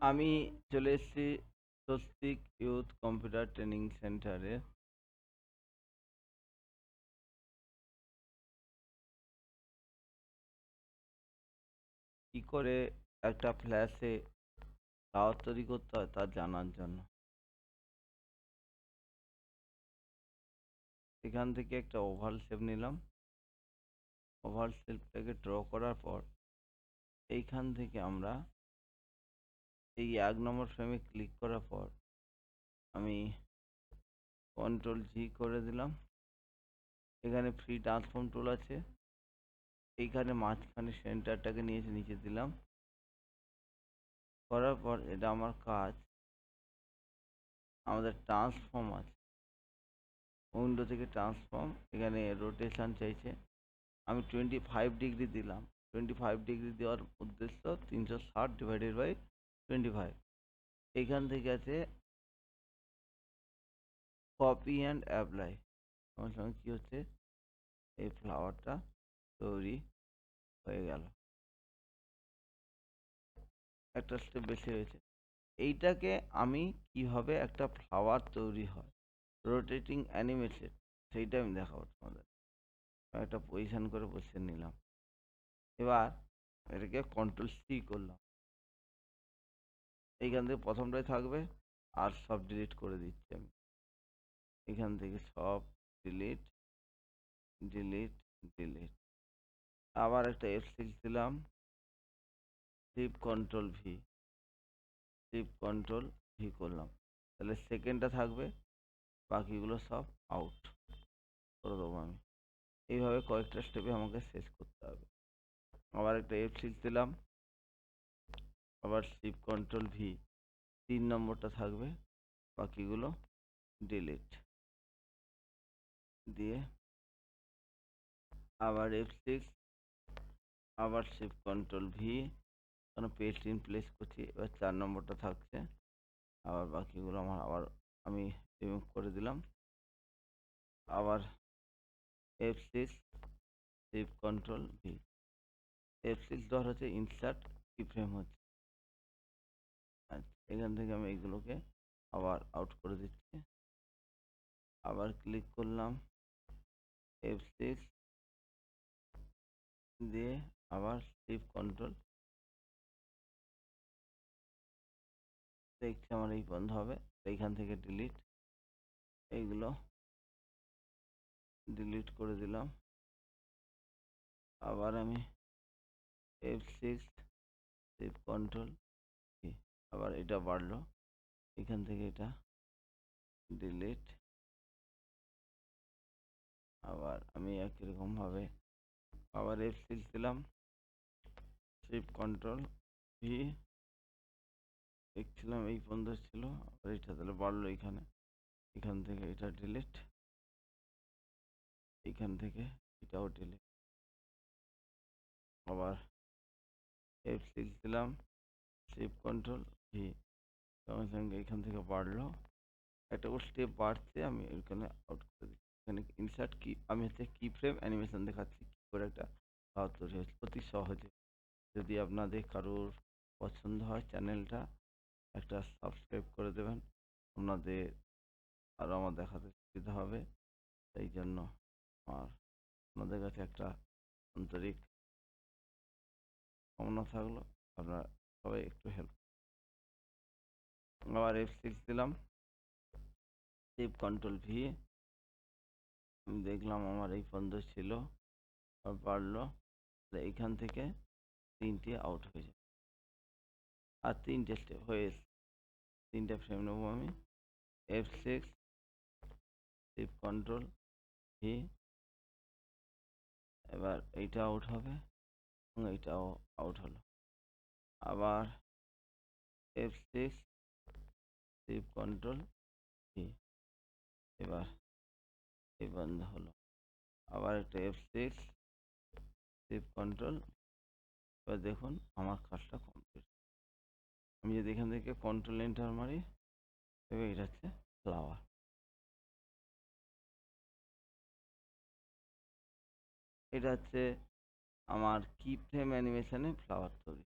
আমি চলে এসেছি স্বস্তিক ইউথ কম্পিউটার ট্রেনিং সেন্টারে। কি করে একটা ফ্ল্যাশে টাওয়ার তৈরি করতে হয় তা জানার জন্য। এখান থেকে একটা ওভাল শেপ নিলাম। ওভাল শেপটাকে ড্র করার পর এইখান থেকে আমরা এই ১ নম্বর ফ্রেমে ক্লিক করার পর আমি কন্ট্রোল জি করে দিলাম। এখানে ফ্রি ট্রান্সফর্ম টুল আছে। এইখানে মাঝখানে সেন্টারটাকে নিয়ে এসে নিচে দিলাম। করার পর এটা আমার কাজ। আমাদের ট্রান্সফর্ম আছে। উইন্ডো থেকে ট্রান্সফর্ম, এখানে রোটেশন চাইছে। আমি 25 ডিগ্রি দিলাম। 25 ডিগ্রি দেওয়ার উদ্দেশ্য 360 ডিভাইডেড বাই 25। এইখান থেকে আছে কপি অ্যান্ড অ্যাপ্লাই। সঙ্গে সঙ্গে কী হচ্ছে, এই ফ্লাওয়ারটা তৈরি হয়ে গেল। একটা স্টেপ বেশি হয়েছে। এইটাকে আমি কিভাবে একটা ফ্লাওয়ার তৈরি হয়, রোটেটিং অ্যানিমেটেড, সেইটা আমি দেখাবো তোমাদের। একটা পজিশন করে বসিয়ে নিলাম। এবার এটাকে কন্ট্রোল সি করলাম। এইখান থেকে প্রথমটাই থাকবে, আর সব ডিলিট করে দিচ্ছি আমি। এখান থেকে সব ডিলিট, ডিলিট, ডিলিট। আবার একটা F6 দিলাম, shift control V, shift control V করলাম। তাহলে সেকেন্ডটা থাকবে, বাকিগুলো সব আউট করে দেবো আমি। এইভাবে কয়েকটা স্টেপে আমাকে শেষ করতে হবে। আবার একটা F6 দিলাম, আবার শিফট কন্ট্রোল ভি, 3 নম্বরটা থাকবে, বাকিগুলো ডিলিট দিয়ে আবার F6, আবার শিফট কন্ট্রোল ভি, কারণ পেস্ট ইন প্লেস করছি। এবার 4 নম্বরটা থাকছে, আবার বাকিগুলো আমার আবার আমি রিমুভ করে দিলাম। আবার F6, shift control V. F6 দেওয়ার হচ্ছে ইনসার্ট কি ফ্রেম হচ্ছে। আচ্ছা, এখান থেকে আমি এইগুলোকে আবার আউট করে দিচ্ছি। আবার ক্লিক করলাম, F6 দিয়ে আবার শিফট কন্ট্রোল, দেখছি আমার এই বন্ধ হবে। এইখান থেকে ডিলিট, এইগুলো ডিলিট করে দিলাম। আবার আমি F6, শিফট কন্ট্রোল ভি, আবার এটা বাড়লো, এখান থেকে এটা ডিলিট। আবার আমি একই রকমভাবে আবার F6 দিলাম, শিফট কন্ট্রোল ভি, দেখছিলাম এই পর্যন্ত ছিল, আবার এটা তাহলে বাড়লো এখানে। এখান থেকে এটা ডিলিট, এইখান থেকে এটাও ডিলিট। আবার F6 দিলাম, শিফট কন্ট্রোল ভি, সঙ্গে সঙ্গে এখান থেকে বাড়লো, একটা করে স্টেপ বাড়ছে, আমি এখানে আউট করে দিচ্ছি। এখানে ইনসার্ট কি, আমি হচ্ছে কি ফ্রেম অ্যানিমেশন দেখাচ্ছি কি করে একটা ভাব তৈরি হয়েছে অতি সহজে। যদি আপনাদের কারোর পছন্দ হয় চ্যানেলটা একটা সাবস্ক্রাইব করে দেবেন, আপনাদের আরও আমার দেখাতে সুবিধা হবে। সেই জন্য আমার আপনাদের কাছে একটা আন্তরিক কামনা থাকলো, আপনারা সবাই একটু হেল্প। আবার F6 দিলাম, শিফট কন্ট্রোল ভি, দেখলাম আমার এই পর্যন্ত ছিল, বাড়লো, এইখান থেকে 3টে আউট হয়ে যায়। আর 3টে স্টেপ হয়ে এসছে। 3টে ফ্রেম নেবো আমি। F6, শিফট কন্ট্রোল ভি, এবার এইটা আউট হবে এবং এইটাও আউট হলো। আবার F6, শিফট কন্ট্রোল ভি, এবার এই বন্ধ হলো। আবার একটা F6, শিফট কন্ট্রোল, এবার দেখুন আমার কাজটা কমপ্লিট। আমি যদি এখান থেকে কন্ট্রোল এন্টার মারি, এবার এটা হচ্ছে ফ্লাওয়ার। এটা হচ্ছে আমার কি ফ্রেম অ্যানিমেশনে ফ্লাওয়ার তৈরি।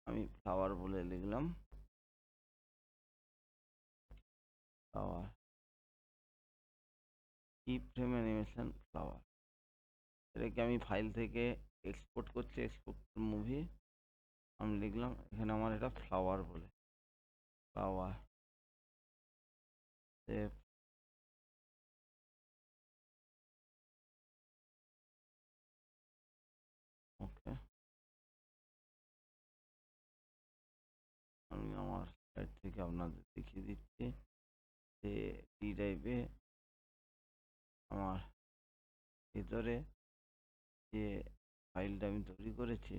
আমি ফ্লাওয়ার বলে লিখলাম, ফ্লাওয়ার, কি ফ্রেম অ্যানিমেশন ফ্লাওয়ার। এটাকে আমি ফাইল থেকে এক্সপোর্ট করছি, এক্সপোর্ট মুভি। আমি লিখলাম এখানে আমার এটা ফ্লাওয়ার বলে, ফ্লাওয়ার সেভ। ওকে, আমি আমার সাইড থেকে আপনাদের দেখিয়ে দিচ্ছি যে ডি ড্রাইভে আমার ভিতরে যে ফাইলটা আমি তৈরি করেছি,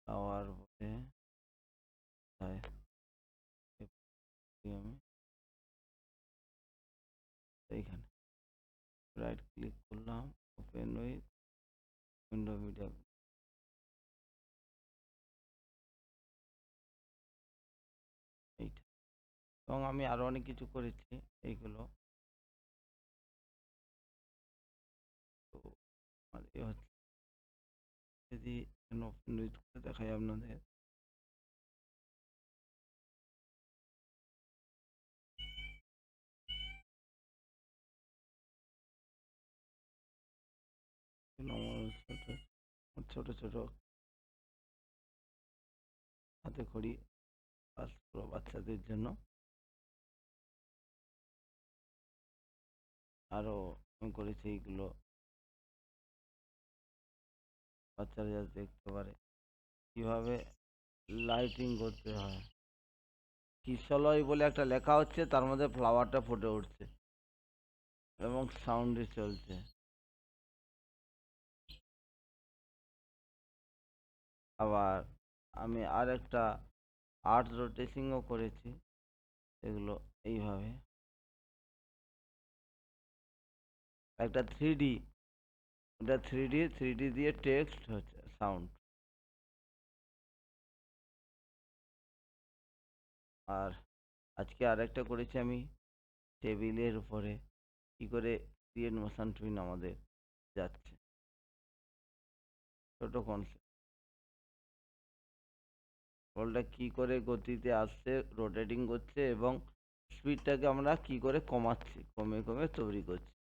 ফ্লাওয়ার বলে, তাই আমি এইখানে রাইট ক্লিক করলাম, ওপেন উইথ উইন্ডো মিডিয়া, এইটা। এবং আমি আরো অনেক কিছু করেছি এইগুলো। তো আমার এ হচ্ছে, যদি ওপেন উইথ করে দেখাই আপনাদের, ছোট ছোট হাতে খড়ি কাজ করা বাচ্চাদের জন্য। আরো আমি করেছি এইগুলো বাচ্চারা যাতে দেখতে পারে কিভাবে লাইটিং করতে হয়। কিশলয় বলে একটা লেখা হচ্ছে, তার মধ্যে ফ্লাওয়ারটা ফুটে উঠছে এবং সাউন্ডে চলছে। আবার আমি আর একটা আর্ট রোটেশিংও করেছি, এগুলো এইভাবে একটা 3D, এটা 3D দিয়ে টেক্সট হচ্ছে সাউন্ড। আর আজকে আরেকটা করেছি আমি টেবিলের উপরে কি করে ক্রিয়েট মোশন টুইন আমাদের যাচ্ছে, ছোট কনসেপ্ট। বলটা কি করে গতিতে আসছে, রোটেটিং করছে এবং স্পিডটাকে আমরা কি করে কমাচ্ছি, কমে কমে তৈরি করছি।